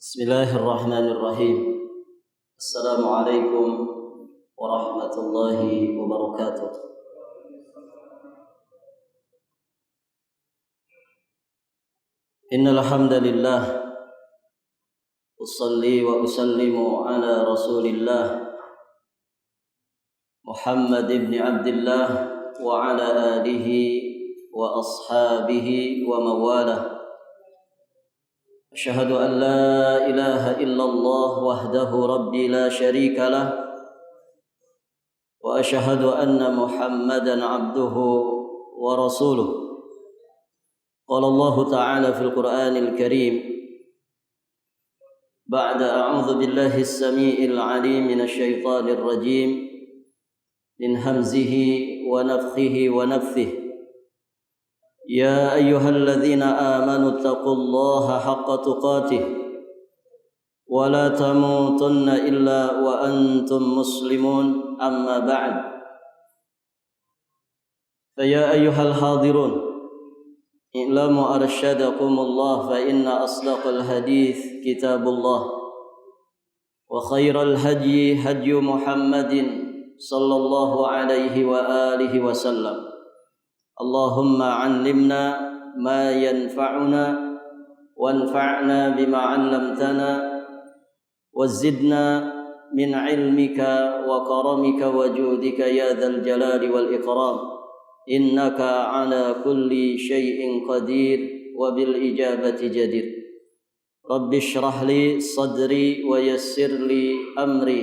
Bismillahirrahmanirrahim. Assalamualaikum warahmatullahi wabarakatuh. Innal hamdalillah usalli wa usallimu ala Rasulillah Muhammad ibn Abdullah wa ala alihi wa ashabihi wa mawalah. أشهد أن لا إله إلا الله وحده ربي لا شريك له وأشهد أن محمدا عبده ورسوله. قال الله تعالى في القرآن الكريم بعد أعوذ بالله السميع العليم من الشيطان الرجيم من همزه ونفخه ونفثه يا أيها الذين آمنوا اتقوا الله حق تقاته ولا تموتن إلا وأنتم مسلمون أما بعد فيا أيها الحاضرون اعلموا أرشدكم الله فإن أصدق الحديث كتاب الله وخير الهدي هدي محمد صلى الله عليه وآله وسلم. اللهم علمنا ما ينفعنا وانفعنا بما علمتنا وزدنا من علمك وكرمك وجودك يا ذا الجلال والإكرام إنك على كل شيء قدير وبالإجابة جدير. رب اشرح لي صدري ويسر لي أمري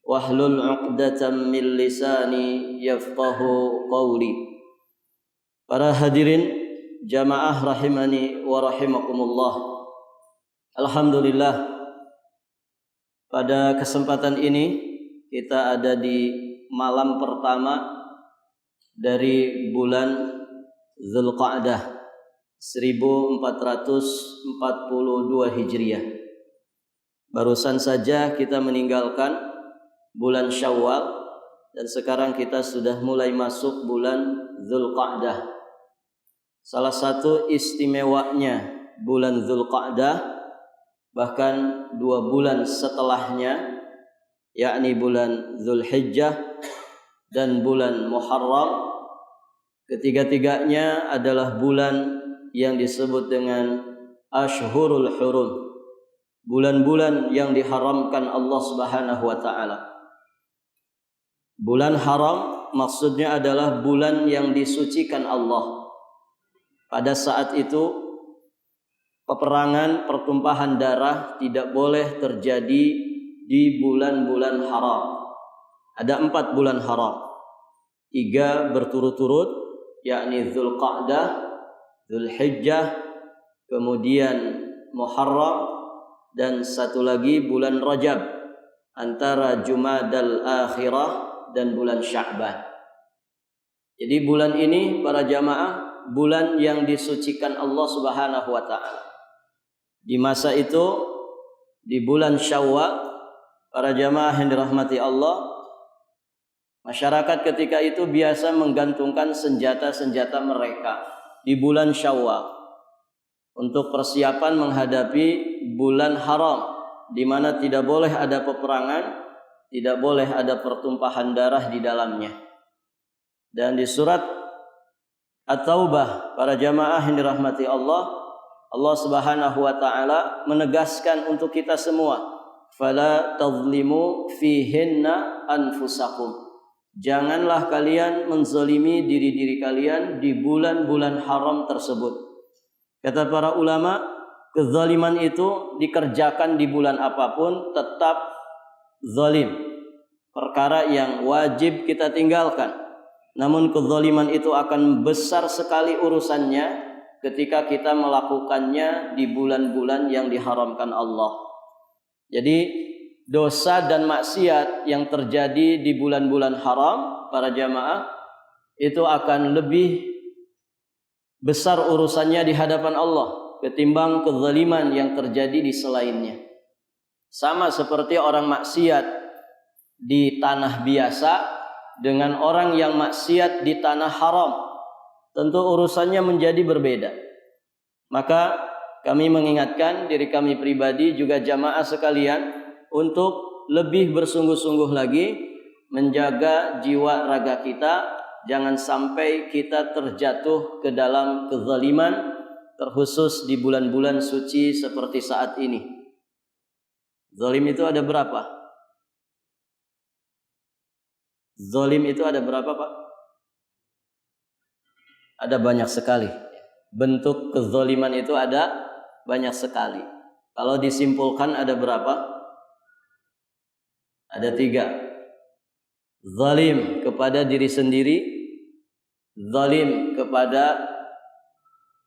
واحلل عقدة من لساني يفقه قولي. Para hadirin jamaah rahimani wa rahimakumullah. Alhamdulillah, pada kesempatan ini kita ada di malam pertama dari bulan Dzulqa'dah 1442 Hijriah. Barusan saja kita meninggalkan bulan Syawal dan sekarang kita sudah mulai masuk bulan Dzulqa'dah. Salah satu istimewanya bulan Dzulqa'dah, bahkan 2 bulan setelahnya, yakni bulan Dzulhijjah dan bulan Muharram, ketiga-tiganya adalah bulan yang disebut dengan Ashhurul Hurum, bulan-bulan yang diharamkan Allah Subhanahu wa taala. Bulan haram maksudnya adalah bulan yang disucikan Allah. Pada saat itu peperangan, pertumpahan darah tidak boleh terjadi di bulan-bulan haram. Ada 4 bulan haram, 3 berturut-turut, yakni Dzulqa'dah, Dzulhijjah, kemudian Muharram, dan satu lagi bulan Rajab, antara Jumadal Akhirah dan bulan Sya'ban. Jadi bulan ini para jamaah, bulan yang disucikan Allah Subhanahu wa taala. Di masa itu, di bulan Syawal, para jamaah yang dirahmati Allah, masyarakat ketika itu biasa menggantungkan senjata-senjata mereka di bulan Syawal untuk persiapan menghadapi bulan haram, di mana tidak boleh ada peperangan, tidak boleh ada pertumpahan darah di dalamnya. Dan di surat At-Taubah, para jamaah yang dirahmati Allah, Allah Subhanahu wa taala menegaskan untuk kita semua, fala tadhlimu fihinna anfusakum. Janganlah kalian menzalimi diri-diri kalian di bulan-bulan haram tersebut. Kata para ulama, kezaliman itu dikerjakan di bulan apapun tetap zalim, perkara yang wajib kita tinggalkan. Namun kezaliman itu akan besar sekali urusannya ketika kita melakukannya di bulan-bulan yang diharamkan Allah. Jadi dosa dan maksiat yang terjadi di bulan-bulan haram, para jamaah, itu akan lebih besar urusannya di hadapan Allah ketimbang kezaliman yang terjadi di selainnya. Sama seperti orang maksiat di tanah biasa dengan orang yang maksiat di tanah haram, tentu urusannya menjadi berbeda. Maka kami mengingatkan diri kami pribadi juga jamaah sekalian untuk lebih bersungguh-sungguh lagi menjaga jiwa raga kita. Jangan sampai kita terjatuh ke dalam kezaliman, terkhusus di bulan-bulan suci seperti saat ini. Zalim itu ada berapa? Zalim itu ada berapa, Pak? Ada banyak sekali. Bentuk kezaliman itu ada banyak sekali. Kalau disimpulkan ada berapa? Ada 3. Zalim kepada diri sendiri, zalim kepada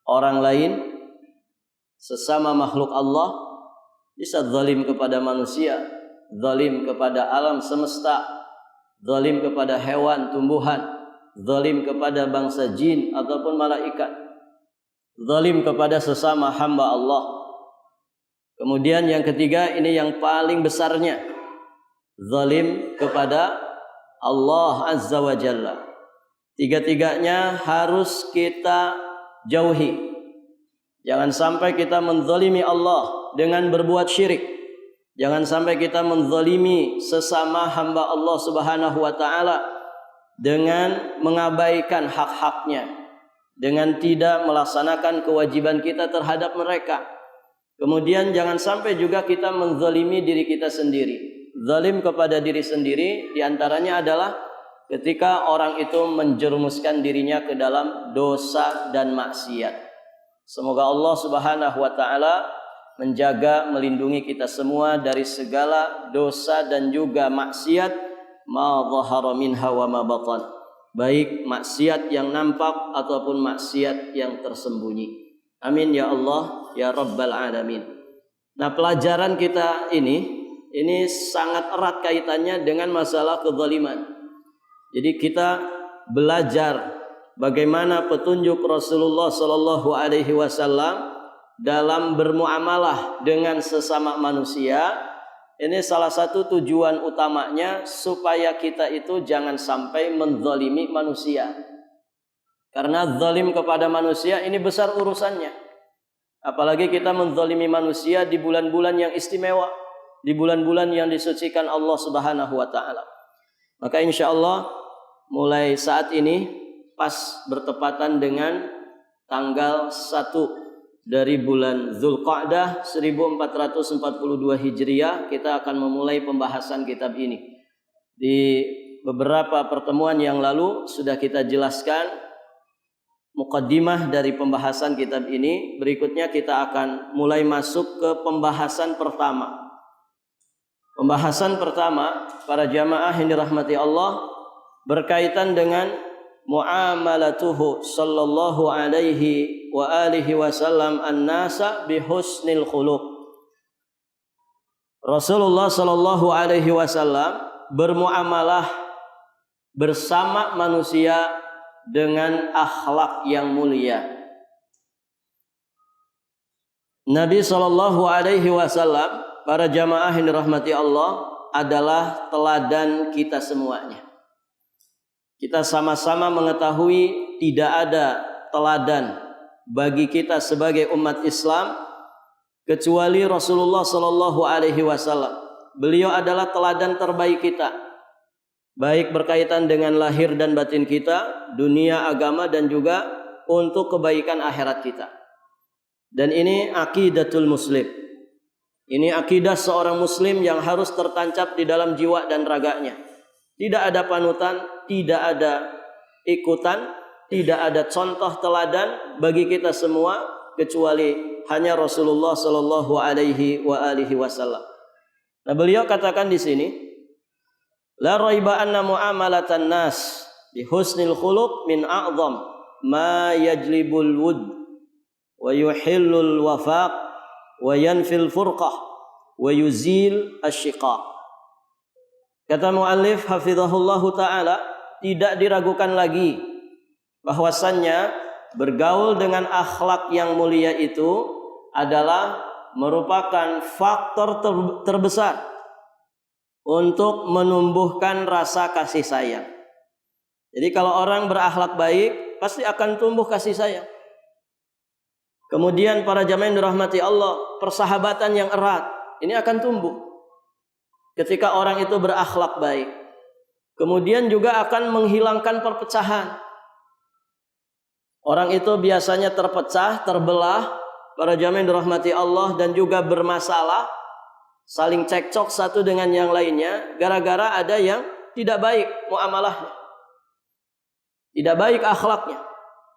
orang lain, sesama makhluk Allah, bisa zalim kepada manusia, zalim kepada alam semesta, zalim kepada hewan, tumbuhan, zalim kepada bangsa jin ataupun malaikat, zalim kepada sesama hamba Allah. Kemudian yang ketiga, ini yang paling besarnya, zalim kepada Allah Azza wa Jalla. Tiga-tiganya harus kita jauhi. Jangan sampai kita menzalimi Allah dengan berbuat syirik. Jangan sampai kita menzalimi sesama hamba Allah Subhanahu wa taala dengan mengabaikan hak-haknya, dengan tidak melaksanakan kewajiban kita terhadap mereka. Kemudian jangan sampai juga kita menzalimi diri kita sendiri. Zalim kepada diri sendiri diantaranya adalah ketika orang itu menjerumuskan dirinya ke dalam dosa dan maksiat. Semoga Allah Subhanahu wa taala menjaga, melindungi kita semua dari segala dosa dan juga maksiat, ma dhahara minha wa ma batan, baik maksiat yang nampak ataupun maksiat yang tersembunyi. Amin ya Allah ya Rabbal Alamin. Nah, pelajaran kita ini sangat erat kaitannya dengan masalah kezaliman. Jadi kita belajar bagaimana petunjuk Rasulullah sallallahu alaihi wasallam dalam bermuamalah dengan sesama manusia. Ini salah satu tujuan utamanya supaya kita itu jangan sampai menzalimi manusia. Karena zalim kepada manusia ini besar urusannya. Apalagi kita menzalimi manusia di bulan-bulan yang istimewa, di bulan-bulan yang disucikan Allah Subhanahu wa taala. Maka insyaallah mulai saat ini pas bertepatan dengan tanggal 1 dari bulan Dzulqa'dah 1442 Hijriah, kita akan memulai pembahasan kitab ini. Di beberapa pertemuan yang lalu sudah kita jelaskan muqaddimah dari pembahasan kitab ini. Berikutnya kita akan mulai masuk ke pembahasan pertama. Pembahasan pertama, para jamaah yang dirahmati Allah, berkaitan dengan muamalatuhu sallallahu alaihi wa alihi wasallam an-nasa bihusnil khuluq. Rasulullah sallallahu alaihi wasallam bermuamalah bersama manusia dengan akhlak yang mulia. Nabi sallallahu alaihi wasallam, para jamaah yang dirahmati Allah, adalah teladan kita semuanya. Kita sama-sama mengetahui tidak ada teladan bagi kita sebagai umat Islam kecuali Rasulullah sallallahu alaihi wasallam. Beliau adalah teladan terbaik kita, baik berkaitan dengan lahir dan batin kita, dunia, agama, dan juga untuk kebaikan akhirat kita. Dan ini aqidatul muslim. Ini akidah seorang muslim yang harus tertancap di dalam jiwa dan raganya. Tidak ada panutan, tidak ada ikutan, tidak ada contoh teladan bagi kita semua kecuali hanya Rasulullah sallallahu alaihi wa alihi wasallam. Nah, beliau katakan di sini, la raiba anna muamalatan nas bi husnil khuluq min a'zam ma yajlibul wud wa yuhillul wafaq wa yanfil furqah wa yuzil asyiqaq. Kata muallif hafizahullahu taala, tidak diragukan lagi bahwasannya bergaul dengan akhlak yang mulia itu adalah merupakan faktor terbesar untuk menumbuhkan rasa kasih sayang. Jadi kalau orang berakhlak baik, pasti akan tumbuh kasih sayang. Kemudian para jamaah yang dirahmati Allah, persahabatan yang erat ini akan tumbuh ketika orang itu berakhlak baik. Kemudian juga akan menghilangkan perpecahan. Orang itu biasanya terpecah, terbelah, para jamaah yang dirahmati Allah, dan juga bermasalah, saling cekcok satu dengan yang lainnya gara-gara ada yang tidak baik muamalahnya, tidak baik akhlaknya.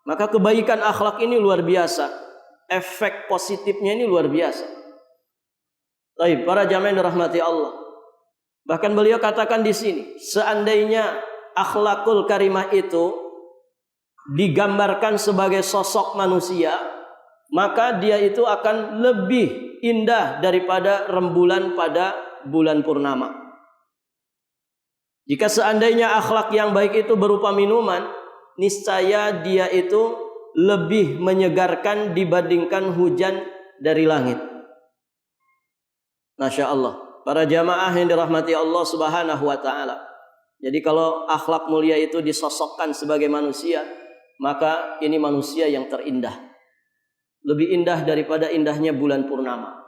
Maka kebaikan akhlak ini luar biasa, efek positifnya ini luar biasa. Baik, para jamaah yang dirahmati Allah, bahkan beliau katakan di sini, seandainya akhlakul karimah itu digambarkan sebagai sosok manusia, maka dia itu akan lebih indah daripada rembulan pada bulan purnama. Jika seandainya akhlak yang baik itu berupa minuman, niscaya dia itu lebih menyegarkan dibandingkan hujan dari langit. Masya Allah, para jamaah yang dirahmati Allah Subhanahu wa ta'ala. Jadi kalau akhlak mulia itu disosokkan sebagai manusia, maka ini manusia yang terindah, lebih indah daripada indahnya bulan purnama.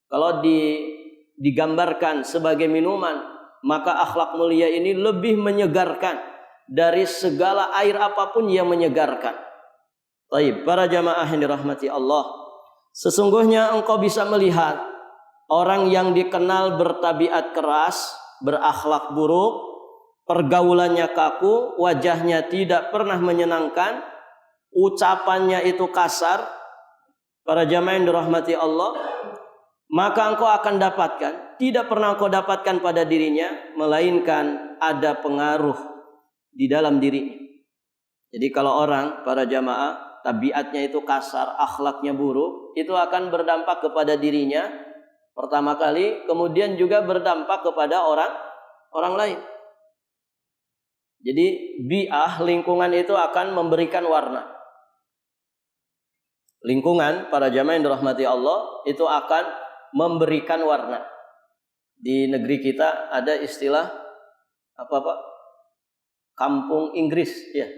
Kalau digambarkan sebagai minuman, maka akhlak mulia ini lebih menyegarkan dari segala air apapun yang menyegarkan. Baik, para jamaah yang dirahmati Allah, sesungguhnya engkau bisa melihat orang yang dikenal bertabiat keras, berakhlak buruk, pergaulannya kaku, wajahnya tidak pernah menyenangkan, ucapannya itu kasar, para jamaah yang dirahmati Allah, maka engkau akan dapatkan, tidak pernah engkau dapatkan pada dirinya, melainkan ada pengaruh di dalam dirinya. Jadi kalau orang, para jamaah, tabiatnya itu kasar, akhlaknya buruk, itu akan berdampak kepada dirinya pertama kali, kemudian juga berdampak kepada orang lain. Jadi bi'ah, lingkungan itu akan memberikan warna. Lingkungan, para jamaah yang dirahmati Allah, itu akan memberikan warna. Di negeri kita ada istilah apa Pak? Kampung Inggris, ya.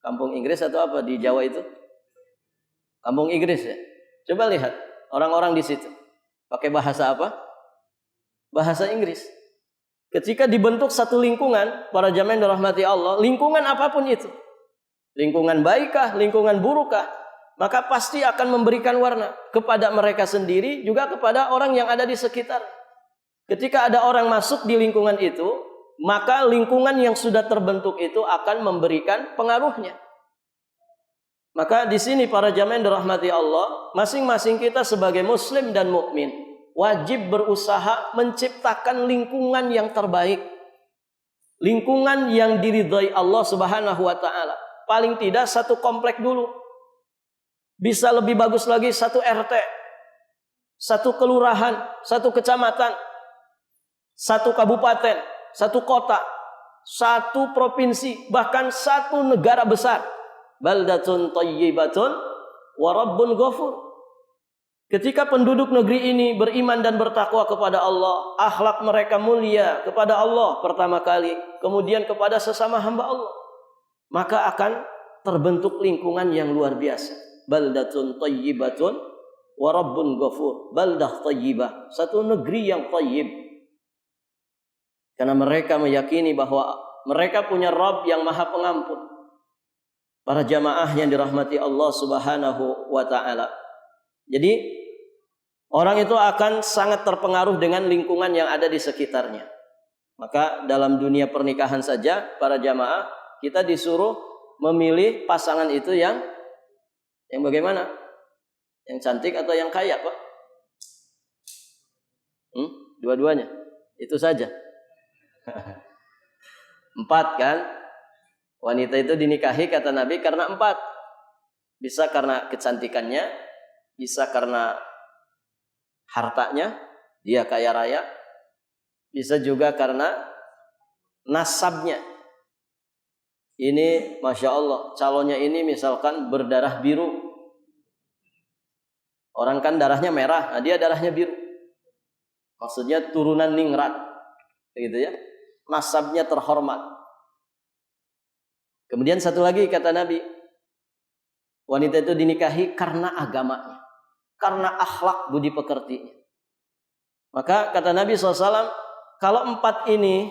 Kampung Inggris atau apa di Jawa itu? Kampung Inggris, ya. Coba lihat orang-orang di situ. Pakai bahasa apa? Bahasa Inggris. Ketika dibentuk satu lingkungan, para jamaah yang dirahmati Allah, lingkungan apapun itu, lingkungan baikkah, lingkungan burukkah, maka pasti akan memberikan warna kepada mereka sendiri, juga kepada orang yang ada di sekitar. Ketika ada orang masuk di lingkungan itu, maka lingkungan yang sudah terbentuk itu akan memberikan pengaruhnya. Maka di sini para jamaah yang dirahmati Allah, masing-masing kita sebagai muslim dan mukmin wajib berusaha menciptakan lingkungan yang terbaik, lingkungan yang diridhai Allah Subhanahu wa ta'ala. Paling tidak satu komplek dulu, bisa lebih bagus lagi satu RT, satu kelurahan, satu kecamatan, satu kabupaten, satu kota, satu provinsi, bahkan satu negara besar. Baldatun thayyibatun wa rabbun ghafur. Ketika penduduk negeri ini beriman dan bertakwa kepada Allah, akhlak mereka mulia kepada Allah pertama kali, kemudian kepada sesama hamba Allah, maka akan terbentuk lingkungan yang luar biasa. Baldatun thayyibatun wa rabbun ghafur. Baldah thayyibah, satu negeri yang thayyib. Karena mereka meyakini bahwa mereka punya Rabb yang Maha Pengampun. Para jamaah yang dirahmati Allah Subhanahu wa ta'ala. Jadi orang itu akan sangat terpengaruh dengan lingkungan yang ada di sekitarnya. Maka dalam dunia pernikahan saja, para jamaah, kita disuruh memilih pasangan itu yang bagaimana? Yang cantik atau yang kaya, Pak? Dua-duanya. Itu saja. 4 kan? Wanita itu dinikahi kata Nabi karena 4. Bisa karena kecantikannya, bisa karena hartanya, dia kaya raya, bisa juga karena nasabnya. Ini Masya Allah, calonnya ini misalkan berdarah biru. Orang kan darahnya merah, nah dia darahnya biru. Maksudnya turunan ningrat, gitu ya. Nasabnya terhormat. Kemudian satu lagi kata Nabi, Wanita itu dinikahi karena agamanya, karena akhlak budi pekertinya. Maka kata Nabi SAW, kalau empat ini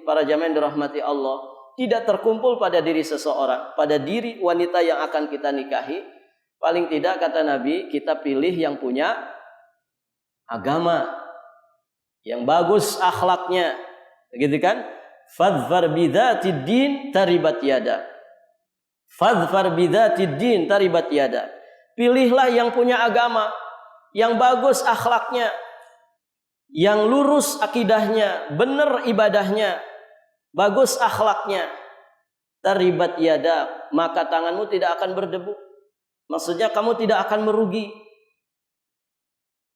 para jamaah yang dirahmati Allah tidak terkumpul pada diri seseorang, pada diri wanita yang akan kita nikahi, paling tidak kata Nabi, kita pilih yang punya agama, yang bagus akhlaknya, gitu kan? Fadfar bidzatid din taribat yada. Fadfar bidzatid din taribat yada. Pilihlah yang punya agama, yang bagus akhlaknya, yang lurus akidahnya, benar ibadahnya, bagus akhlaknya. Taribat yada, maka tanganmu tidak akan berdebu. Maksudnya kamu tidak akan merugi.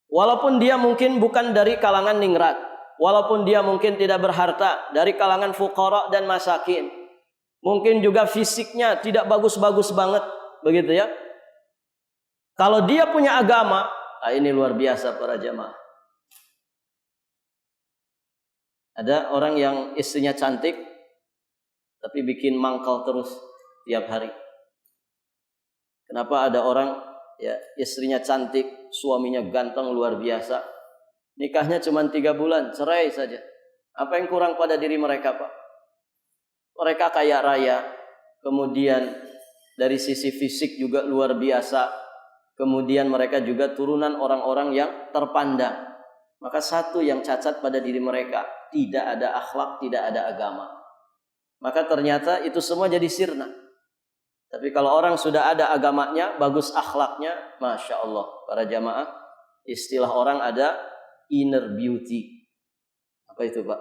Walaupun dia mungkin bukan dari kalangan ningrat, walaupun dia mungkin tidak berharta, dari kalangan fuqara dan masakin, mungkin juga fisiknya tidak bagus-bagus banget, begitu ya. Kalau dia punya agama, ini luar biasa para jamaah. Ada orang yang istrinya cantik, tapi bikin mangkal terus tiap hari. Kenapa ada orang ya istrinya cantik, suaminya ganteng luar biasa, nikahnya cuma 3 bulan, cerai saja. Apa yang kurang pada diri mereka, Pak? Mereka kaya raya, kemudian dari sisi fisik juga luar biasa, kemudian mereka juga turunan orang-orang yang terpandang. Maka satu yang cacat pada diri mereka, tidak ada akhlak, tidak ada agama. Maka ternyata itu semua jadi sirna. Tapi kalau orang sudah ada agamanya, bagus akhlaknya, Masya Allah, para jamaah, istilah orang ada inner beauty. Apa itu, Pak?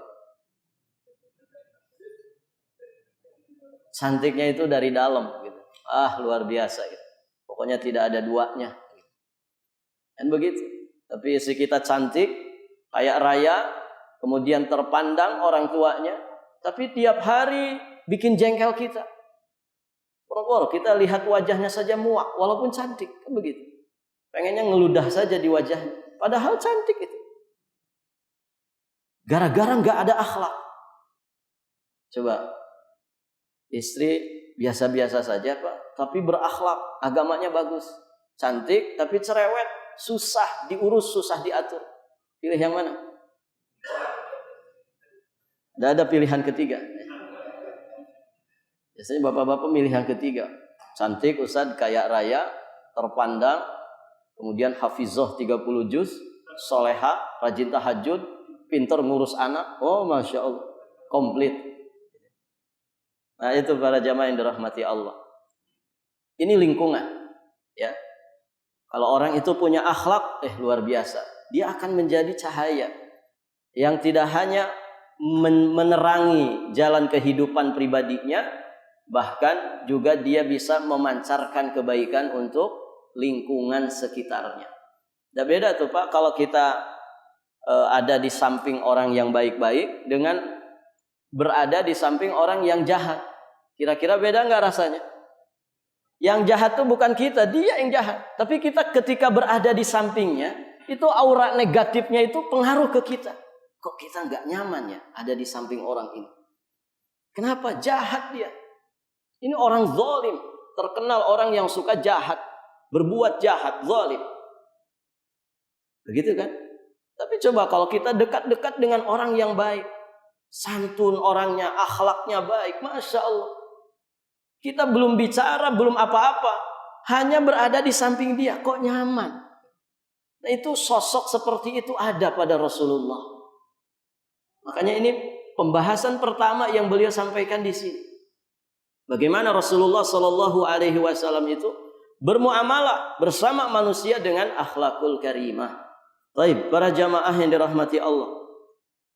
Cantiknya itu dari dalam gitu. Luar biasa gitu. Pokoknya tidak ada duanya. Dan begitu. Tapi istri kita cantik, kaya raya, kemudian terpandang orang tuanya, tapi tiap hari bikin jengkel kita. Kita lihat wajahnya saja muak, walaupun cantik, kan begitu. Pengennya ngeludah saja di wajahnya, padahal cantik itu. Gara-gara nggak ada akhlak. Coba, istri biasa-biasa saja, Pak, tapi berakhlak, agamanya bagus, cantik tapi cerewet, susah diurus, susah diatur. Pilih yang mana? Tidak ada pilihan ketiga. Biasanya bapak-bapak milih yang ketiga. Cantik, ustad, kaya raya, terpandang, kemudian hafizah 30 juz, soleha, rajin tahajud, pintar ngurus anak. Oh, Masya Allah, komplit. Nah, itu para jamaah yang dirahmati Allah. Ini lingkungan, ya. Kalau orang itu punya akhlak, luar biasa. Dia akan menjadi cahaya yang tidak hanya menerangi jalan kehidupan pribadinya, bahkan juga dia bisa memancarkan kebaikan untuk lingkungan sekitarnya. Tidak beda tuh, Pak, kalau kita ada di samping orang yang baik-baik dengan berada di samping orang yang jahat. Kira-kira beda nggak rasanya? Yang jahat tuh bukan kita, dia yang jahat. Tapi kita ketika berada di sampingnya, itu aura negatifnya itu pengaruh ke kita. Kok kita nggak nyaman ya ada di samping orang ini? Kenapa? Jahat dia. Ini orang zalim, terkenal orang yang suka jahat, berbuat jahat, zalim. Begitu kan? Tapi coba kalau kita dekat-dekat dengan orang yang baik, santun orangnya, akhlaknya baik, Masya Allah. Kita belum bicara, belum apa-apa, hanya berada di samping dia, kok nyaman. Nah, itu sosok seperti itu ada pada Rasulullah. Makanya ini pembahasan pertama yang beliau sampaikan di sini. Bagaimana Rasulullah Shallallahu Alaihi Wasallam itu bermuamalah bersama manusia dengan akhlakul karimah. Baik, para jamaah yang dirahmati Allah.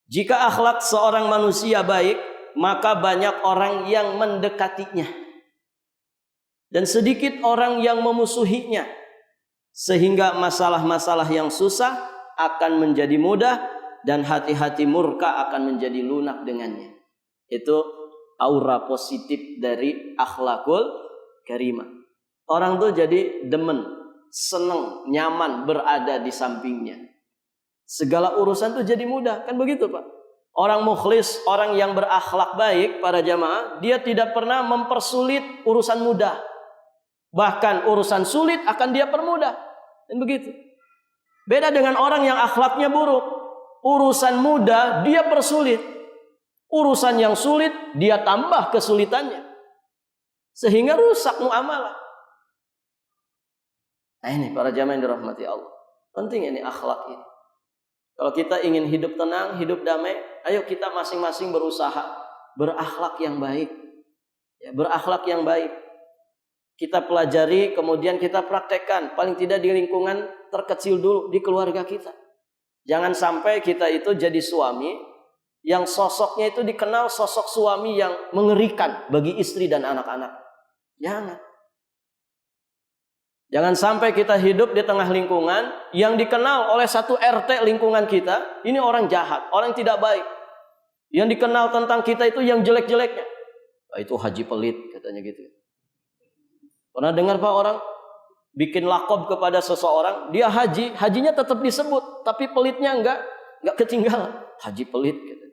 Jika akhlak seorang manusia baik, maka banyak orang yang mendekatinya dan sedikit orang yang memusuhinya, sehingga masalah-masalah yang susah akan menjadi mudah dan hati-hati murka akan menjadi lunak dengannya. Itu aura positif dari akhlakul karimah. Orang tuh jadi demen, senang, nyaman berada di sampingnya. Segala urusan tuh jadi mudah, kan begitu, Pak? Orang mukhlis, orang yang berakhlak baik, para jamaah, dia tidak pernah mempersulit urusan mudah. Bahkan urusan sulit akan dia permudah. Dan begitu. Beda dengan orang yang akhlaknya buruk. Urusan mudah dia persulit. Urusan yang sulit dia tambah kesulitannya. Sehingga rusak muamalah. Nah ini para jamaah yang dirahmati Allah. Penting ini akhlak ini. Kalau kita ingin hidup tenang, hidup damai, ayo kita masing-masing berusaha berakhlak yang baik. Ya, berakhlak yang baik. Kita pelajari, kemudian kita praktekkan. Paling tidak di lingkungan terkecil dulu, di keluarga kita. Jangan sampai kita itu jadi suami yang sosoknya itu dikenal sosok suami yang mengerikan bagi istri dan anak-anak. Jangan sampai kita hidup di tengah lingkungan yang dikenal oleh satu RT lingkungan kita, ini orang jahat, orang tidak baik. Yang dikenal tentang kita itu yang jelek-jeleknya. Itu haji pelit katanya gitu. Pernah dengar Pak orang bikin lakob kepada seseorang, dia haji, hajinya tetap disebut, tapi pelitnya enggak ketinggalan. Haji pelit gitu.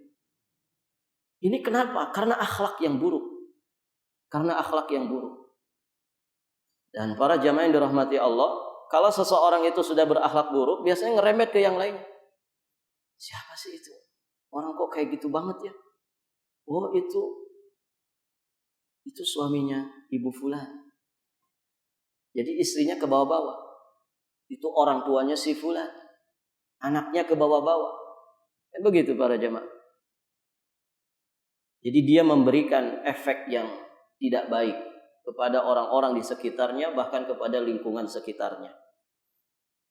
Ini kenapa? Karena akhlak yang buruk. Karena akhlak yang buruk. Dan para jamaah yang dirahmati Allah, kalau seseorang itu sudah berakhlak buruk, biasanya ngerembet ke yang lain. Siapa sih itu? Orang kok kayak gitu banget ya? Oh itu suaminya Ibu Fulan. Jadi istrinya ke bawah-bawah. Itu orang tuanya si Fulan. Anaknya ke bawah-bawah. Kan begitu para jamaah. Jadi dia memberikan efek yang tidak baik kepada orang-orang di sekitarnya, bahkan kepada lingkungan sekitarnya.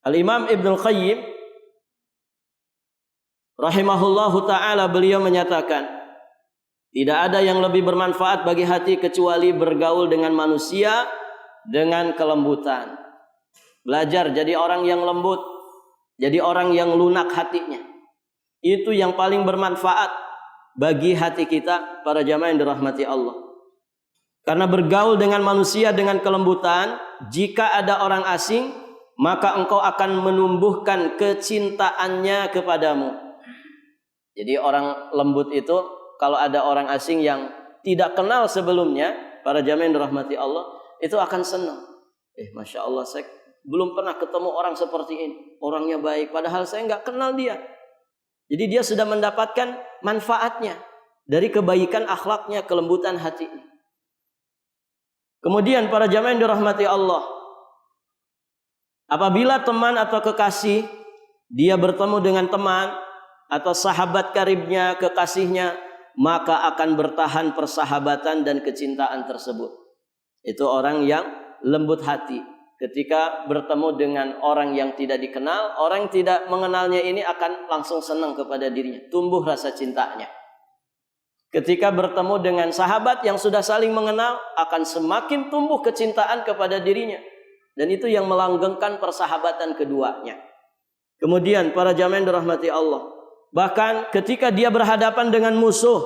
Al-Imam Ibnul Qayyim rahimahullahu ta'ala, beliau menyatakan, tidak ada yang lebih bermanfaat bagi hati kecuali bergaul dengan manusia dengan kelembutan. Belajar jadi orang yang lembut, jadi orang yang lunak hatinya. Itu yang paling bermanfaat bagi hati kita, para jamaah yang dirahmati Allah. Karena bergaul dengan manusia dengan kelembutan, jika ada orang asing, maka engkau akan menumbuhkan kecintaannya kepadamu. Jadi orang lembut itu, kalau ada orang asing yang tidak kenal sebelumnya, para jamaah yang dirahmati Allah, itu akan senang. Masya Allah, saya belum pernah ketemu orang seperti ini. Orangnya baik, padahal saya nggak kenal dia. Jadi dia sudah mendapatkan manfaatnya dari kebaikan akhlaknya, kelembutan hatinya. Kemudian para jamaah yang dirahmati Allah, apabila teman atau kekasih dia bertemu dengan teman atau sahabat karibnya, kekasihnya, maka akan bertahan persahabatan dan kecintaan tersebut. Itu orang yang lembut hati. Ketika bertemu dengan orang yang tidak dikenal, orang yang tidak mengenalnya ini akan langsung senang kepada dirinya, tumbuh rasa cintanya. Ketika bertemu dengan sahabat yang sudah saling mengenal, akan semakin tumbuh kecintaan kepada dirinya. Dan itu yang melanggengkan persahabatan keduanya. Kemudian para jamaah yang dirahmati Allah, bahkan ketika dia berhadapan dengan musuh,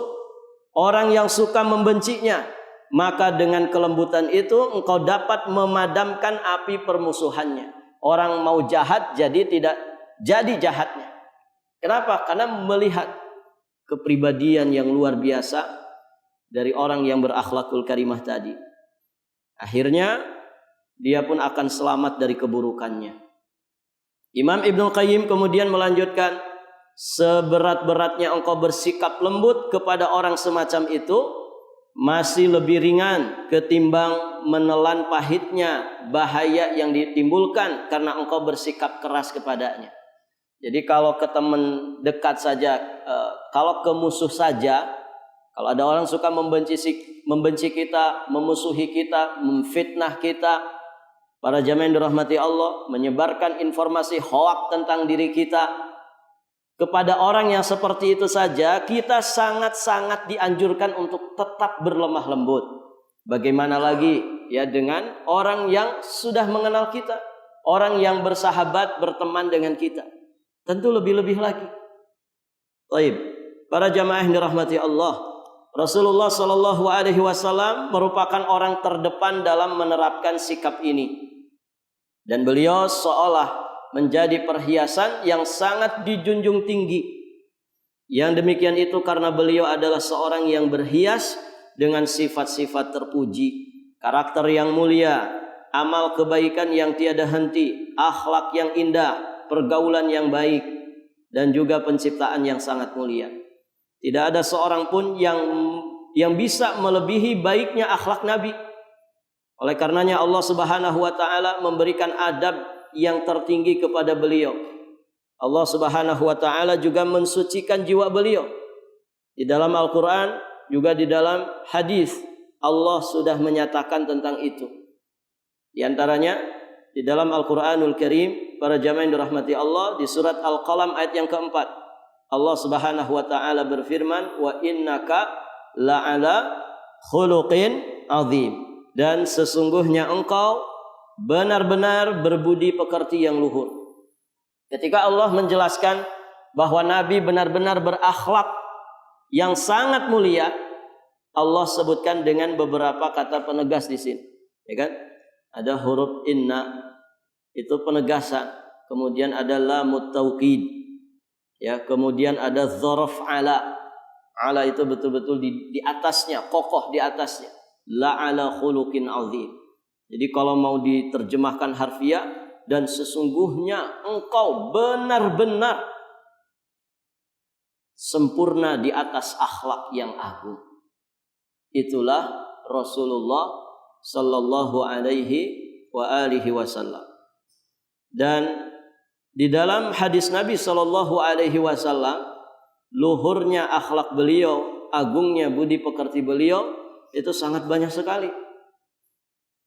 orang yang suka membencinya, maka dengan kelembutan itu engkau dapat memadamkan api permusuhannya. Orang mau jahat jadi tidak jadi jahatnya. Kenapa? Karena melihat kepribadian yang luar biasa dari orang yang berakhlakul karimah tadi. Akhirnya dia pun akan selamat dari keburukannya. Imam Ibnul Qayyim kemudian melanjutkan, seberat-beratnya engkau bersikap lembut kepada orang semacam itu masih lebih ringan ketimbang menelan pahitnya bahaya yang ditimbulkan karena engkau bersikap keras kepadanya. Jadi kalau ke teman dekat saja, kalau ke musuh saja, kalau ada orang suka membenci kita, memusuhi kita, memfitnah kita, para jamaah yang dirahmati Allah, menyebarkan informasi hoak tentang diri kita, kepada orang yang seperti itu saja, kita sangat-sangat dianjurkan untuk tetap berlemah lembut. Bagaimana lagi ya dengan orang yang sudah mengenal kita, orang yang bersahabat, berteman dengan kita. Tentu lebih-lebih lagi. Baik, para jamaah yang dirahmati Allah, Rasulullah Shallallahu Alaihi Wasallam merupakan orang terdepan dalam menerapkan sikap ini, dan beliau seolah menjadi perhiasan yang sangat dijunjung tinggi. Yang demikian itu karena beliau adalah seorang yang berhias dengan sifat-sifat terpuji, karakter yang mulia, amal kebaikan yang tiada henti, akhlak yang indah, pergaulan yang baik, dan juga penciptaan yang sangat mulia. Tidak ada seorang pun yang bisa melebihi baiknya akhlak Nabi. Oleh karenanya Allah Subhanahu wa taala memberikan adab yang tertinggi kepada beliau. Allah Subhanahu wa taala juga mensucikan jiwa beliau. Di dalam Al-Qur'an juga di dalam hadis Allah sudah menyatakan tentang itu. Di antaranya di dalam Al-Qur'anul Karim, para jamaah yang dirahmati Allah, di surat Al-Qalam ayat yang keempat, Allah Subhanahu wa taala berfirman, "Wa innaka la'ala khuluqin azim." Dan sesungguhnya engkau benar-benar berbudi pekerti yang luhur. Ketika Allah menjelaskan bahwa Nabi benar-benar berakhlak yang sangat mulia, Allah sebutkan dengan beberapa kata penegas di sini, ya kan? Ada huruf inna, itu penegasan. Kemudian ada lamut tauqid, ya. Kemudian ada dzaraf ala. Ala itu betul-betul di atasnya, kokoh di atasnya. La ala khuluqin azim. Jadi kalau mau diterjemahkan harfiah, dan sesungguhnya engkau benar-benar sempurna di atas akhlak yang agung. Itulah Rasulullah sallallahu alaihi wa alihi wasallam. Dan di dalam hadis Nabi sallallahu alaihi wasallam, luhurnya akhlak beliau, agungnya budi pekerti beliau itu sangat banyak sekali.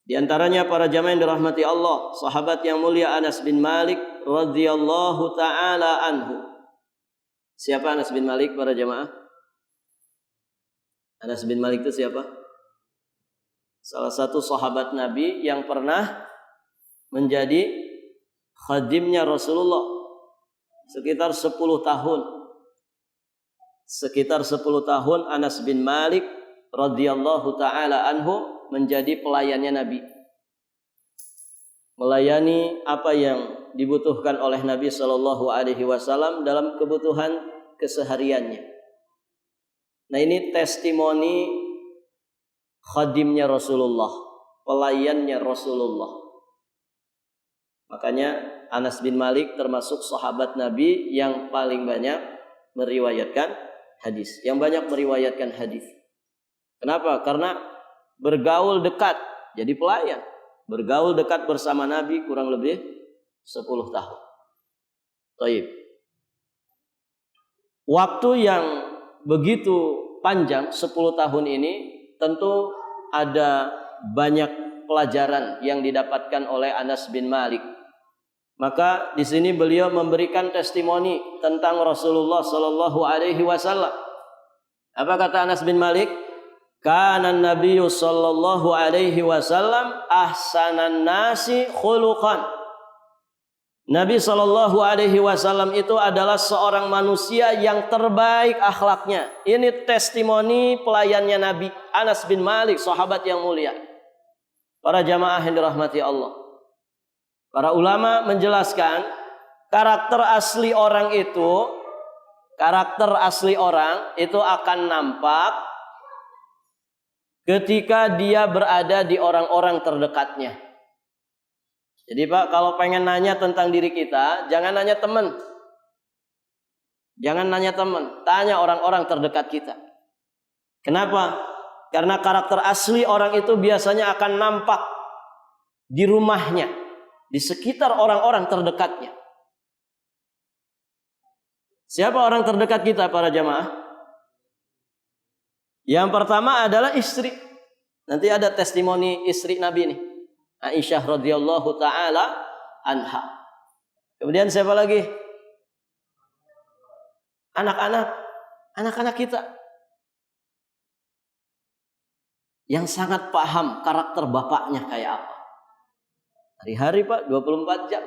Di antaranya para jamaah yang dirahmati Allah, sahabat yang mulia Anas bin Malik radhiyallahu taala anhu. Siapa Anas bin Malik para jamaah? Anas bin Malik itu siapa? Salah satu sahabat Nabi yang pernah menjadi khadimnya Rasulullah sekitar 10 tahun. Sekitar 10 tahun Anas bin Malik radhiyallahu taala anhu menjadi pelayannya Nabi. Melayani apa yang dibutuhkan oleh Nabi sallallahu alaihi wasallam dalam kebutuhan kesehariannya. Nah, ini testimoni khadimnya Rasulullah, pelayannya Rasulullah. Makanya Anas bin Malik termasuk sahabat Nabi yang paling banyak meriwayatkan hadis, yang banyak meriwayatkan hadis. Kenapa? Karena bergaul dekat, jadi pelayan. Bergaul dekat bersama Nabi kurang lebih 10 tahun. Baik. Waktu yang begitu panjang, 10 tahun ini, tentu ada banyak pelajaran yang didapatkan oleh Anas bin Malik. Maka di sini beliau memberikan testimoni tentang Rasulullah sallallahu alaihi wasallam. Apa kata Anas bin Malik? Kana Nabiyyu sallallahu alaihi wasallam ahsanan nasi khuluqan. Nabi sallallahu alaihi wasallam itu adalah seorang manusia yang terbaik akhlaknya. Ini testimoni pelayannya Nabi Anas bin Malik, sahabat yang mulia. Para jamaah yang dirahmati Allah. Para ulama menjelaskan karakter asli orang itu akan nampak ketika dia berada di orang-orang terdekatnya. Jadi Pak, kalau pengen nanya tentang diri kita, jangan nanya teman. Jangan nanya teman, tanya orang-orang terdekat kita. Kenapa? Karena karakter asli orang itu biasanya akan nampak di rumahnya, di sekitar orang-orang terdekatnya. Siapa orang terdekat kita para jamaah? Yang pertama adalah istri. Nanti ada testimoni istri Nabi nih, Aisyah radhiyallahu taala anha. Kemudian siapa lagi? Anak-anak kita yang sangat paham karakter bapaknya kayak apa. Hari-hari Pak, 24 jam.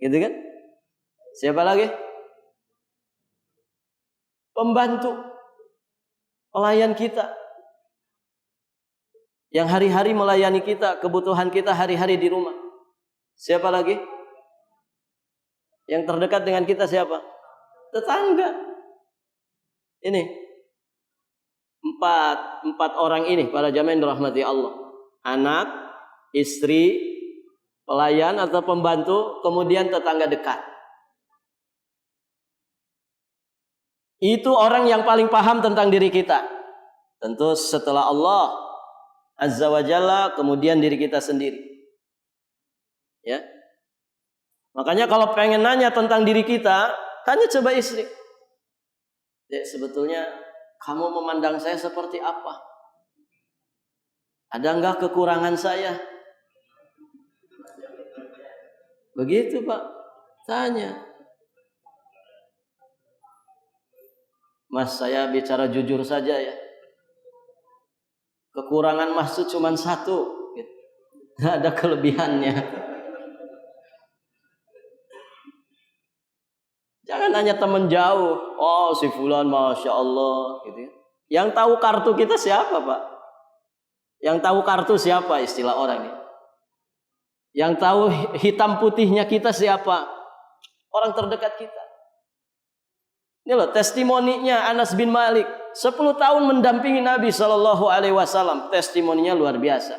Gitu kan? Siapa lagi? Pembantu, pelayan kita, yang hari-hari melayani kita, kebutuhan kita hari-hari di rumah. Siapa lagi? Yang terdekat dengan kita siapa? Tetangga. Ini empat orang ini para jamaah yang dirahmati Allah. Anak, istri, pelayan atau pembantu, kemudian tetangga dekat. Itu orang yang paling paham tentang diri kita. Tentu setelah Allah Azza wa Jalla, kemudian diri kita sendiri. Ya. Makanya kalau pengen nanya tentang diri kita, tanya coba istri. Dek, sebetulnya kamu memandang saya seperti apa? Ada enggak kekurangan saya? Begitu Pak, tanya. Mas, saya bicara jujur saja ya. Kekurangan Mas itu cuma satu, nggak ada kelebihannya. Jangan hanya teman jauh. Oh si fulan Masya Allah gitu ya. Yang tahu kartu kita siapa Pak? Yang tahu kartu siapa, istilah orang ini? Yang tahu hitam putihnya kita siapa? Orang terdekat kita. Ini loh testimoninya Anas bin Malik. 10 tahun mendampingi Nabi SAW. Testimoninya luar biasa.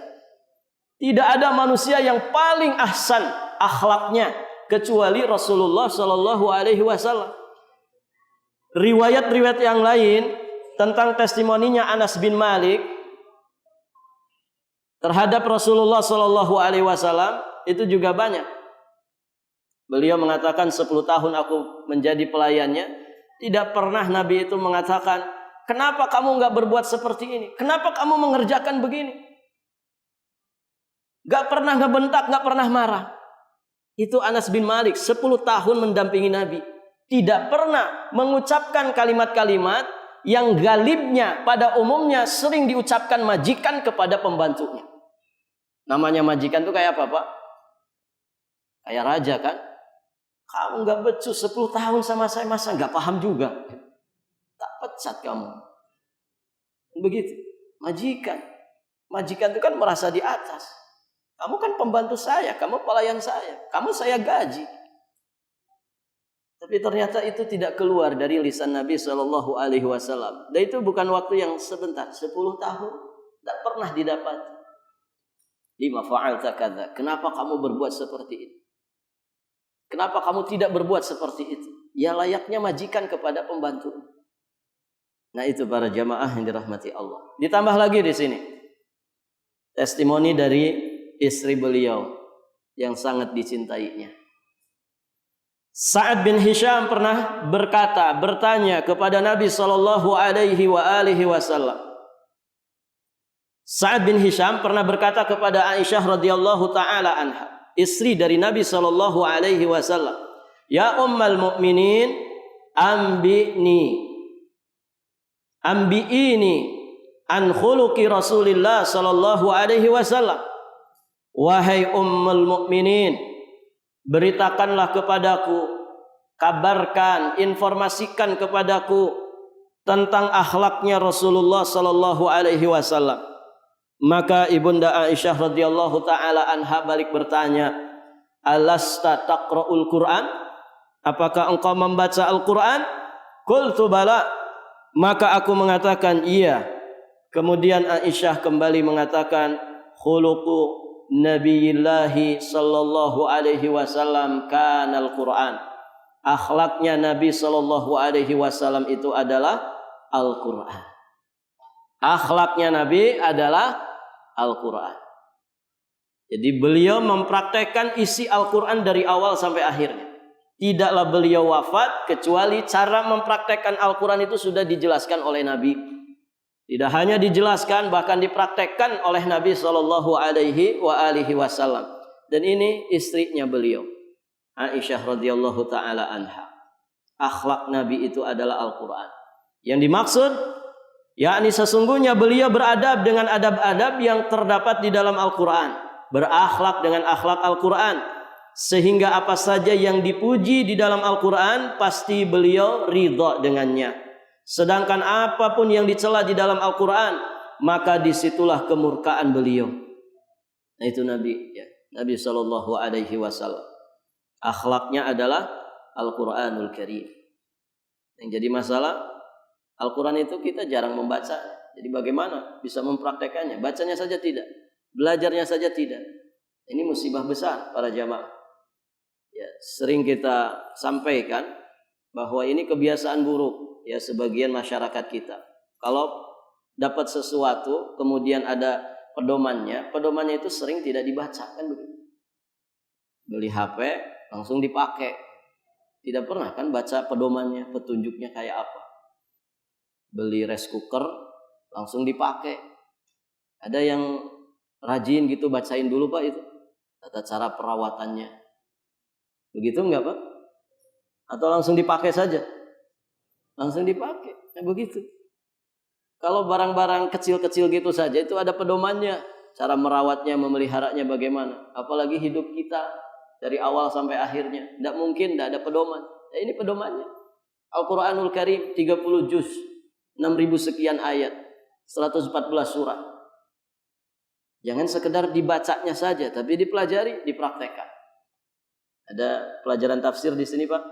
Tidak ada manusia yang paling ahsan akhlaknya kecuali Rasulullah SAW. Riwayat-riwayat yang lain tentang testimoninya Anas bin Malik terhadap Rasulullah SAW itu juga banyak. Beliau mengatakan 10 tahun aku menjadi pelayannya, tidak pernah Nabi itu mengatakan, kenapa kamu nggak berbuat seperti ini? Kenapa kamu mengerjakan begini? Gak pernah ngebentak, gak pernah marah. Itu Anas bin Malik 10 tahun mendampingi Nabi. Tidak pernah mengucapkan kalimat-kalimat yang galibnya pada umumnya sering diucapkan majikan kepada pembantunya. Namanya majikan itu kayak apa Pak? Kayak raja kan? Kamu gak becus 10 tahun sama saya, masa gak paham juga? Tak pecat kamu. Begitu. Majikan. Majikan itu kan merasa di atas. Kamu kan pembantu saya, kamu pelayan saya, kamu saya gaji. Tapi ternyata itu tidak keluar dari lisan Nabi SAW. Dan itu bukan waktu yang sebentar, 10 tahun. Tidak pernah didapat. Lima fa'alta kadza. Kenapa kamu berbuat seperti itu? Kenapa kamu tidak berbuat seperti itu? Ya layaknya majikan kepada pembantu. Nah itu para jamaah yang dirahmati Allah. Ditambah lagi di sini testimoni dari istri beliau yang sangat dicintainya. Sa'ad bin Hisham pernah bertanya kepada Nabi SAW. Sa'ad bin Hisham pernah berkata kepada Aisyah radhiyallahu taala anha, istri dari Nabi SAW, ya ummal mu'minin, ambi'ini an khuluqi Rasulillah SAW. Wahai ummul mu'minin, beritakanlah kepadaku, kabarkan, informasikan kepadaku tentang akhlaknya Rasulullah SAW. Maka ibunda Aisyah radhiyallahu taala anha balik bertanya, alasta taqra'ul Qur'an? Apakah engkau membaca Al-Qur'an? Qultu bala. Maka aku mengatakan iya. Kemudian Aisyah kembali mengatakan, khuluqu Nabiyillahi sallallahu alaihi wasallam kanal Qur'an. Akhlaknya Nabi sallallahu alaihi wasallam itu adalah Al-Qur'an. Akhlaknya Nabi adalah Al-Quran. Jadi beliau mempraktekkan isi Al-Quran dari awal sampai akhirnya. Tidaklah beliau wafat kecuali cara mempraktekkan Al-Quran itu sudah dijelaskan oleh Nabi. Tidak hanya dijelaskan, bahkan dipraktekkan oleh Nabi SAW. Dan ini istrinya beliau, Aisyah radhiyallahu taala anha. Akhlak Nabi itu adalah Al-Quran. Yang dimaksud, yakni sesungguhnya beliau beradab dengan adab-adab yang terdapat di dalam Al-Quran. Berakhlak dengan akhlak Al-Quran. Sehingga apa saja yang dipuji di dalam Al-Quran, pasti beliau ridha dengannya. Sedangkan apapun yang dicela di dalam Al-Quran, maka disitulah kemurkaan beliau. Nah itu Nabi, ya. Nabi SAW. Akhlaknya adalah Al-Quranul Karim. Yang jadi masalah, Al-Quran itu kita jarang membaca. Jadi bagaimana bisa mempraktekannya? Bacanya saja tidak, belajarnya saja tidak. Ini musibah besar para jamaah. Ya, sering kita sampaikan bahwa ini kebiasaan buruk ya sebagian masyarakat kita. Kalau dapat sesuatu kemudian ada pedomannya itu sering tidak dibaca, kan begitu. Beli HP langsung dipakai. Tidak pernah kan baca pedomannya, petunjuknya kayak apa. Beli rice cooker langsung dipakai. Ada yang rajin gitu bacain dulu Pak itu tata cara perawatannya. Begitu enggak Pak? Atau langsung dipakai saja? Langsung dipakai. Ya begitu. Kalau barang-barang kecil-kecil gitu saja itu ada pedomannya. Cara merawatnya, memeliharanya bagaimana. Apalagi hidup kita dari awal sampai akhirnya. Tidak mungkin tidak ada pedoman. Ya ini pedomannya. Al-Quranul Karim 30 juz. 6.000 sekian ayat. 114 surah. Jangan sekedar dibacanya saja. Tapi dipelajari, dipraktekkan. Ada pelajaran tafsir di sini Pak?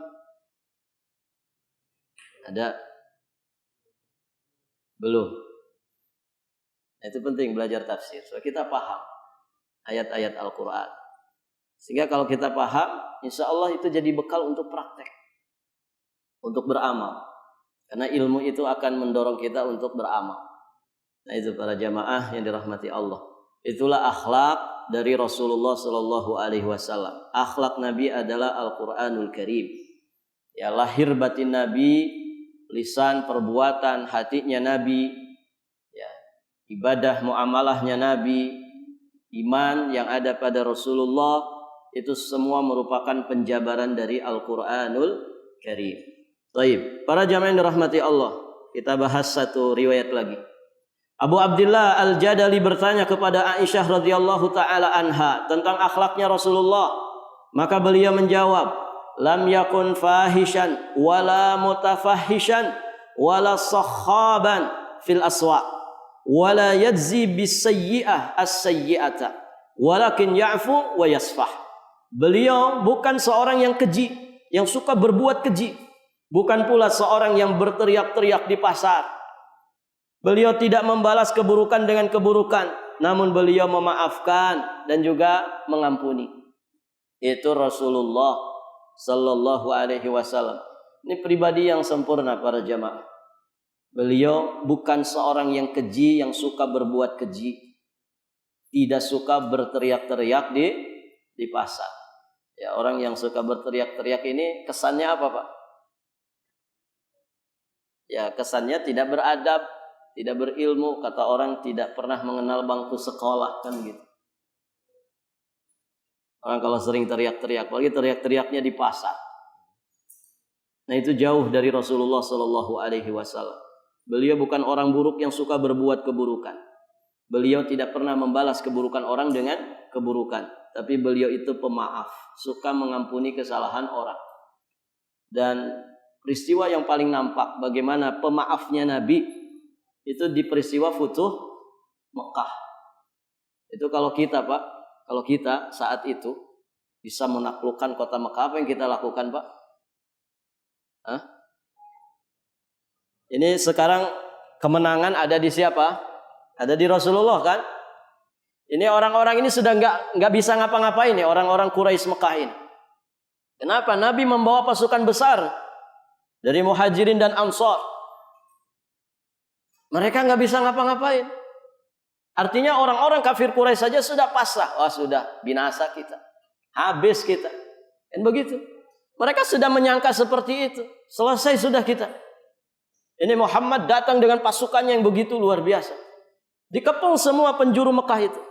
Ada? Belum. Itu penting belajar tafsir. So kita paham ayat-ayat Al-Quran. Sehingga kalau kita paham, insya Allah itu jadi bekal untuk praktek. Untuk beramal. Karena ilmu itu akan mendorong kita untuk beramal. Nah itu para jamaah yang dirahmati Allah. Itulah akhlak dari Rasulullah Sallallahu Alaihi Wasallam. Akhlak Nabi adalah Al-Quranul Karim. Ya lahir batin Nabi, lisan, perbuatan, hatinya Nabi, ya, ibadah, muamalahnya Nabi, iman yang ada pada Rasulullah, itu semua merupakan penjabaran dari Al-Quranul Karim. Baik, para jamaah yang dirahmati Allah, kita bahas satu riwayat lagi. Abu Abdullah Al-Jadali bertanya kepada Aisyah radhiyallahu taala anha tentang akhlaknya Rasulullah. Maka beliau menjawab, lam yakun fahishan wala mutafahishan wala sakhaban fil aswaq wala yajzi bisayyi'ah as-sayyi'ata walakin ya'fu wa yasfah. Beliau bukan seorang yang keji, yang suka berbuat keji, bukan pula seorang yang berteriak-teriak di pasar. Beliau tidak membalas keburukan dengan keburukan, namun beliau memaafkan dan juga mengampuni. Itu Rasulullah Sallallahu Alaihi Wasallam. Ini pribadi yang sempurna para jamaah. Beliau bukan seorang yang keji, yang suka berbuat keji, tidak suka berteriak-teriak di pasar. Ya, orang yang suka berteriak-teriak ini kesannya apa Pak? Ya kesannya tidak beradab, tidak berilmu, kata orang tidak pernah mengenal bangku sekolah, kan gitu. Orang kalau sering teriak-teriak, apalagi teriak-teriaknya di pasar. Nah itu jauh dari Rasulullah Sallallahu Alaihi Wasallam. Beliau bukan orang buruk yang suka berbuat keburukan. Beliau tidak pernah membalas keburukan orang dengan keburukan. Tapi beliau itu pemaaf, suka mengampuni kesalahan orang. Dan peristiwa yang paling nampak bagaimana pemaafnya Nabi itu di peristiwa Futuh Mekah. Itu kalau kita Pak, kalau kita saat itu bisa menaklukkan kota Mekah, apa yang kita lakukan Pak? Hah? Ini sekarang kemenangan ada di siapa? Ada di Rasulullah kan? Ini orang-orang ini sudah nggak bisa ngapa-ngapain ya, orang-orang Quraisy Mekah ini. Kenapa? Nabi membawa pasukan besar dari Muhajirin dan Ansar. Mereka nggak bisa ngapa-ngapain. Artinya orang-orang kafir Quraisy saja sudah pasrah. Wah sudah binasa kita, habis kita. Dan begitu. Mereka sudah menyangka seperti itu. Selesai sudah kita. Ini Muhammad datang dengan pasukannya yang begitu luar biasa. Dikepung semua penjuru Mekah itu.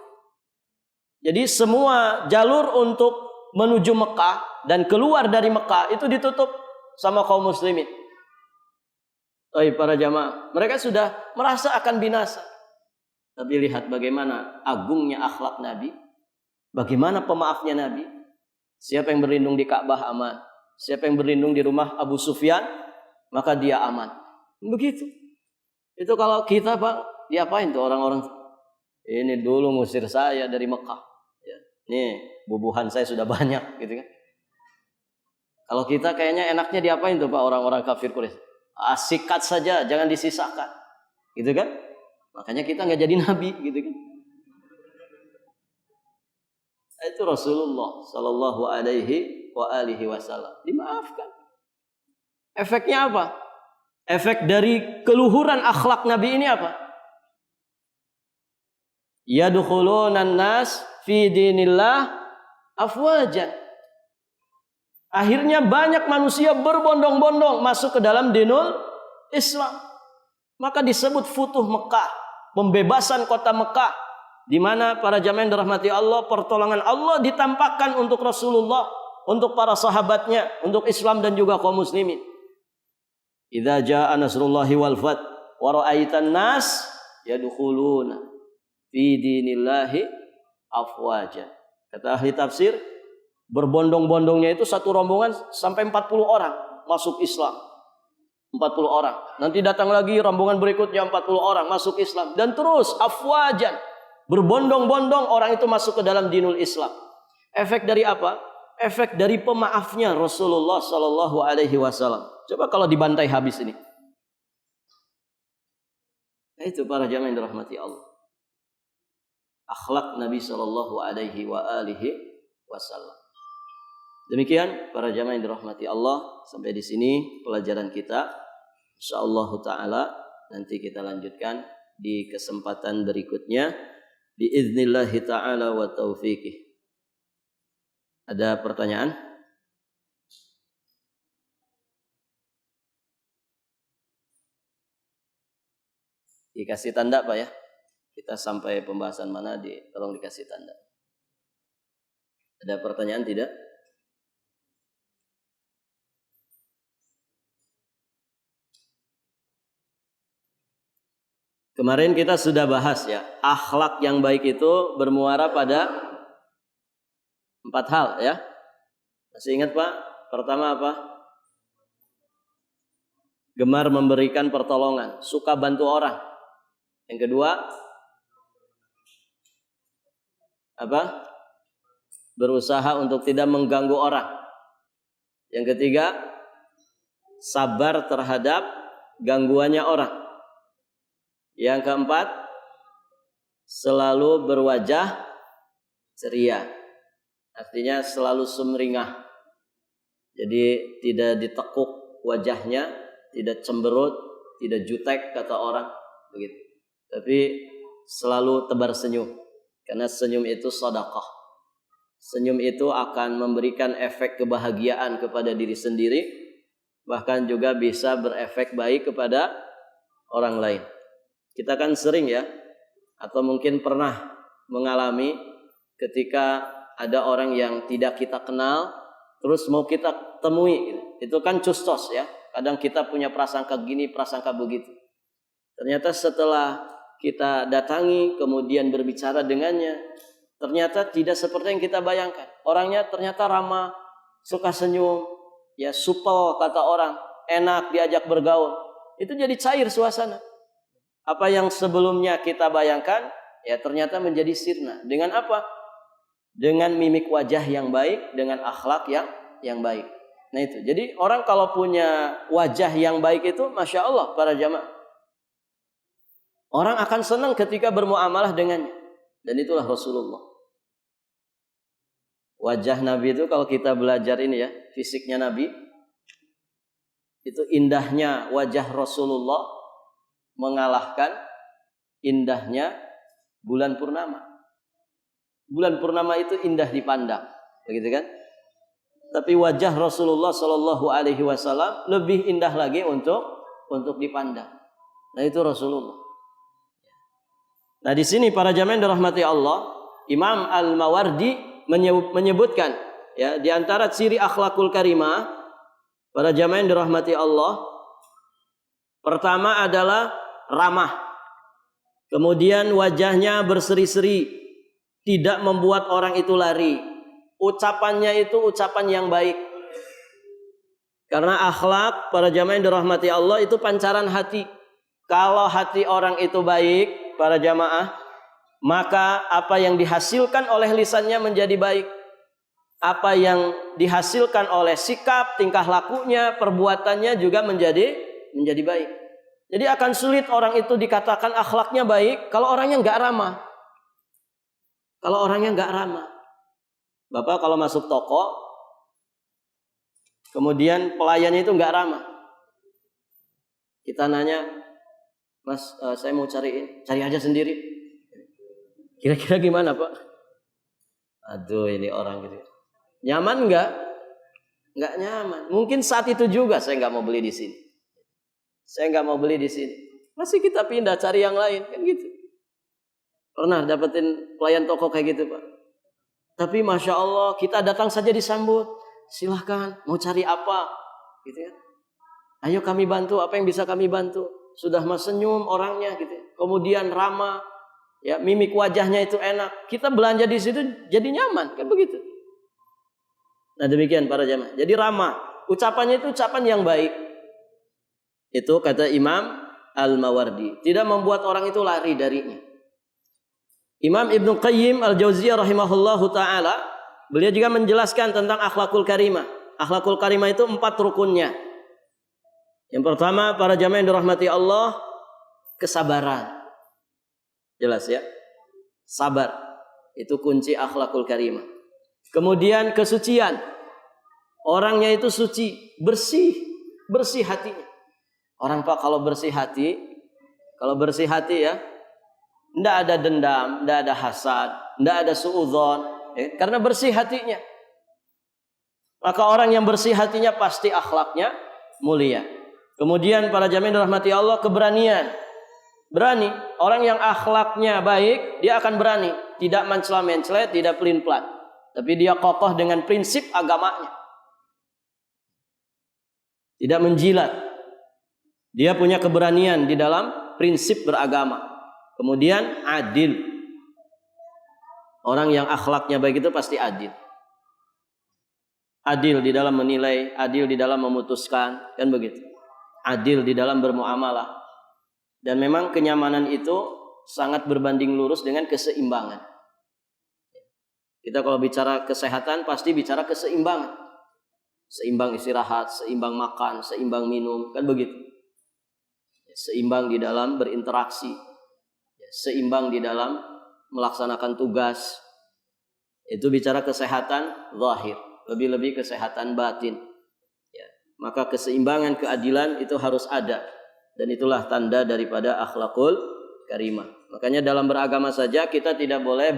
Jadi semua jalur untuk menuju Mekah dan keluar dari Mekah itu ditutup sama kaum muslimin. Para jamaah, mereka sudah merasa akan binasa. Tapi lihat bagaimana agungnya akhlak Nabi, bagaimana pemaafnya Nabi. Siapa yang berlindung di Ka'bah aman, siapa yang berlindung di rumah Abu Sufyan, maka dia aman. Begitu. Itu kalau kita Pak, diapain tuh orang-orang? Ini dulu ngusir saya dari Mekah. Ya, nih bubuhan saya sudah banyak, gitu kan? Kalau kita kayaknya enaknya diapain tuh Pak orang-orang kafir Quraisy? Sikat saja, jangan disisakan, gitu kan? Makanya kita nggak jadi nabi, gitu kan? Itu Rasulullah sallallahu alaihi wa alihi wasallam. Dimaafkan. Efeknya apa? Efek dari keluhuran akhlak Nabi ini apa? Yadkhulunan nas fi dinillah afwajan. Akhirnya banyak manusia berbondong-bondong masuk ke dalam dinul Islam. Maka disebut Futuh Mekah, pembebasan kota Mekah, di mana para jamaah yang dirahmati Allah, pertolongan Allah ditampakkan untuk Rasulullah, untuk para sahabatnya, untuk Islam dan juga kaum muslimin. Idza jaa nasrullahi wal fath wa ra'aitan nas yadkhuluna fi dinillahi afwaja. Kata ahli tafsir, berbondong-bondongnya itu satu rombongan sampai 40 orang masuk Islam. 40 orang. Nanti datang lagi rombongan berikutnya 40 orang masuk Islam. Dan terus afwajan. Berbondong-bondong orang itu masuk ke dalam dinul Islam. Efek dari apa? Efek dari pemaafnya Rasulullah sallallahu alaihi wasallam. Coba kalau dibantai habis ini. Nah, itu para jamaah yang dirahmati Allah. Akhlak Nabi sallallahu alaihi wa alihi wasallam. Demikian para jamaah yang dirahmati Allah, sampai di sini pelajaran kita. Insyaallah taala nanti kita lanjutkan di kesempatan berikutnya biiznillah taala wa taufiqih. Ada pertanyaan? Dikasih tanda Pak ya. Kita sampai pembahasan mana tolong dikasih tanda. Ada pertanyaan tidak? Kemarin kita sudah bahas ya, akhlak yang baik itu bermuara pada 4 hal ya. Masih ingat Pak? Pertama apa? Gemar memberikan pertolongan, suka bantu orang. Yang kedua apa? Berusaha untuk tidak mengganggu orang. Yang ketiga, sabar terhadap gangguannya orang. Yang keempat, selalu berwajah ceria. Artinya selalu sumringah. Jadi tidak ditekuk wajahnya, tidak cemberut, tidak jutek kata orang, begitu. Tapi selalu tebar senyum. Karena senyum itu sedekah. Senyum itu akan memberikan efek kebahagiaan kepada diri sendiri, bahkan juga bisa berefek baik kepada orang lain. Kita kan sering ya, atau mungkin pernah mengalami ketika ada orang yang tidak kita kenal, terus mau kita temui, itu kan custos ya. Kadang kita punya prasangka gini, prasangka begitu. Ternyata setelah kita datangi, kemudian berbicara dengannya, ternyata tidak seperti yang kita bayangkan. Orangnya ternyata ramah, suka senyum, ya supel kata orang, enak diajak bergaul. Itu jadi cair suasana. Apa yang sebelumnya kita bayangkan, ya ternyata menjadi sirna. Dengan apa? Dengan mimik wajah yang baik, dengan akhlak yang baik. Nah itu. Jadi orang kalau punya wajah yang baik itu, Masya Allah para jamaah. Orang akan senang ketika bermuamalah dengannya. Dan itulah Rasulullah. Wajah Nabi itu kalau kita belajar ini ya, fisiknya Nabi, itu indahnya wajah Rasulullah mengalahkan indahnya bulan purnama. Bulan purnama itu indah dipandang, begitu kan? Tapi wajah Rasulullah Shallallahu Alaihi Wasallam lebih indah lagi untuk dipandang. Nah itu Rasulullah. Nah di sini para jamaah yang dirahmati Allah, Imam Al-Mawardi menyebutkan ya di antara ciri akhlakul karimah para jamaah yang dirahmati Allah, pertama adalah ramah. Kemudian wajahnya berseri-seri, tidak membuat orang itu lari. Ucapannya itu ucapan yang baik. Karena akhlak para jamaah yang dirahmati Allah itu pancaran hati. Kalau hati orang itu baik, para jamaah, maka apa yang dihasilkan oleh lisannya menjadi baik. Apa yang dihasilkan oleh sikap, tingkah lakunya, perbuatannya juga menjadi baik. Jadi akan sulit orang itu dikatakan akhlaknya baik kalau orangnya nggak ramah. Kalau orangnya nggak ramah. Bapak kalau masuk toko, kemudian pelayannya itu nggak ramah. Kita nanya, Mas, saya mau cari aja sendiri. Kira-kira gimana, Pak? Aduh, ini orang gitu. Nyaman nggak? Nggak nyaman. Mungkin saat itu juga saya nggak mau beli di sini. Saya nggak mau beli di sini. Masih kita pindah cari yang lain, kan gitu. Pernah dapetin pelayan toko kayak gitu, Pak. Tapi Masya Allah, kita datang saja disambut. Silahkan, mau cari apa? Gitu ya. Ayo kami bantu, apa yang bisa kami bantu? Sudah mas senyum orangnya gitu. Kemudian ramah, ya mimik wajahnya itu enak. Kita belanja di situ jadi nyaman, kan begitu. Nah demikian para jamaah. Jadi ramah. Ucapannya itu ucapan yang baik. Itu kata Imam Al-Mawardi. Tidak membuat orang itu lari darinya. Imam Ibnu Qayyim Al-Jauziyah rahimahullahu ta'ala, beliau juga menjelaskan tentang akhlakul karimah. Akhlakul karimah itu 4 rukunnya. Yang pertama, para jamaah yang dirahmati Allah, kesabaran. Jelas ya? Sabar. Itu kunci akhlakul karimah. Kemudian kesucian. Orangnya itu suci, bersih hatinya. Orang Pak kalau bersih hati ya, tidak ada dendam, tidak ada hasad, tidak ada suudzon, karena bersih hatinya. Maka orang yang bersih hatinya pasti akhlaknya mulia. Kemudian para jamaah dirahmati Allah, keberanian. Berani. Orang yang akhlaknya baik, dia akan berani. Tidak mencela-mencela, tidak pelin-pelan. Tapi dia kokoh dengan prinsip agamanya. Tidak menjilat. Dia punya keberanian di dalam prinsip beragama. Kemudian adil. Orang yang akhlaknya baik itu pasti adil. Adil di dalam menilai, adil di dalam memutuskan, kan begitu. Adil di dalam bermuamalah. Dan memang kenyamanan itu sangat berbanding lurus dengan keseimbangan. Kita kalau bicara kesehatan pasti bicara keseimbangan. Seimbang istirahat, seimbang makan, seimbang minum, kan begitu. Seimbang di dalam berinteraksi, seimbang di dalam melaksanakan tugas. Itu bicara kesehatan zahir, lebih-lebih kesehatan batin. Ya. Maka keseimbangan, keadilan itu harus ada. Dan itulah tanda daripada akhlakul karimah. Makanya dalam beragama saja kita tidak boleh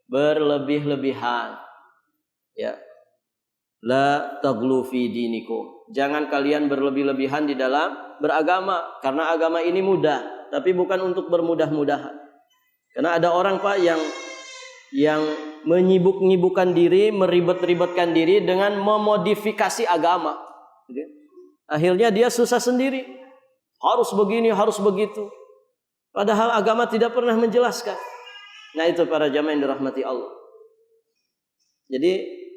berlebih-lebihan. Ya. La taghlu fi dinikum. Jangan kalian berlebih-lebihan di dalam beragama, karena agama ini mudah, tapi bukan untuk bermudah-mudahan. Karena ada orang Pak yang menyibuk-nyibukkan diri, meribet-ribetkan diri dengan memodifikasi agama. Akhirnya dia susah sendiri. Harus begini, harus begitu. Padahal agama tidak pernah menjelaskan. Nah itu para jamaah yang dirahmati Allah. Jadi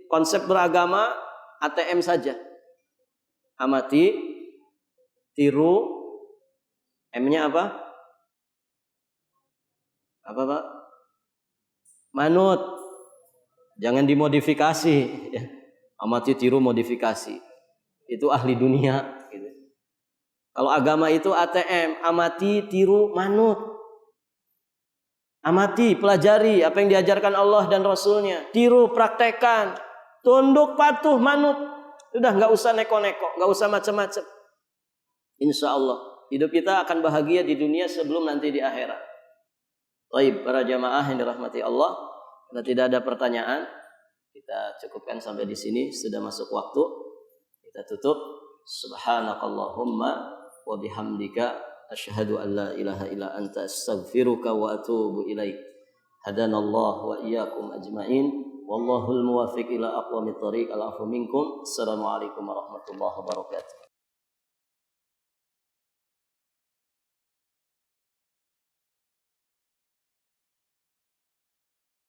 konsep beragama ATM saja. Amati, tiru, M-nya apa? Apa Pak? Manut. Jangan dimodifikasi. Amati, tiru, modifikasi. Itu ahli dunia. Kalau agama itu ATM, amati, tiru, manut. Amati, pelajari apa yang diajarkan Allah dan Rasulnya. Tiru, praktekkan. Tunduk, patuh, manut. Sudah, nggak usah neko-neko, nggak usah macam-macam. Insya Allah hidup kita akan bahagia di dunia sebelum nanti di akhirat. Baik, para jamaah yang dirahmati Allah, kalau tidak ada pertanyaan, kita cukupkan sampai di sini. Sudah masuk waktu, kita tutup. Subhanakallahumma wa bihamdika asyhadu an la ilaha illa anta astaghfiruka wa atubu ilaik. Hadanallahu wa iyyakum ajmain. Wallahul muwaffiq ila aqwamit thoriq. Al-'afwu minkum. Assalamualaikum warahmatullahi wabarakatuh.